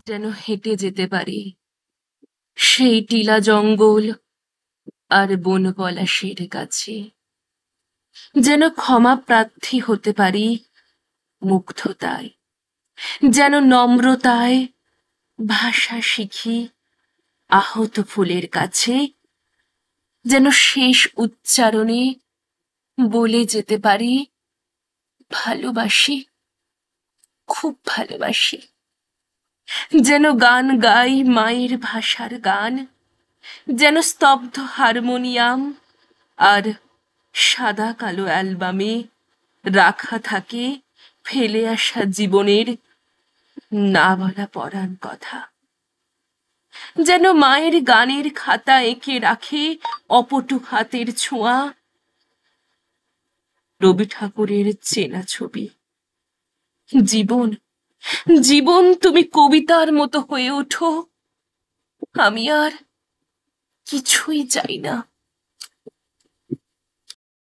যেন হেঁটে যেতে পারি সেই টিলা জঙ্গল আর বন পলাশের কাছে, যেন ক্ষমা প্রার্থী হতে পারি মুগ্ধতায়, যেন নম্রতায় ভাষা শিখি আহত ফুলের কাছে, যেন শেষ উচ্চারণে বলে যেতে পারি ভালোবাসি, খুব ভালোবাসি। যেন গান গাই মায়ের ভাষার গান, যেন স্তব্ধ হারমোনিয়াম আর সাদা কালো অ্যালবামে রাখা থাকে ফেলে আসা জীবনের না বলা পরাণ কথা। যেন মায়ের গানের খাতা এঁকে রাখে অপটু হাতের ছোঁয়া রবি ঠাকুরের চেনা ছবি। জীবন, জীবন তুমি কবিতার মতো হয়ে ওঠো, আমি আর কিছুই চাই না।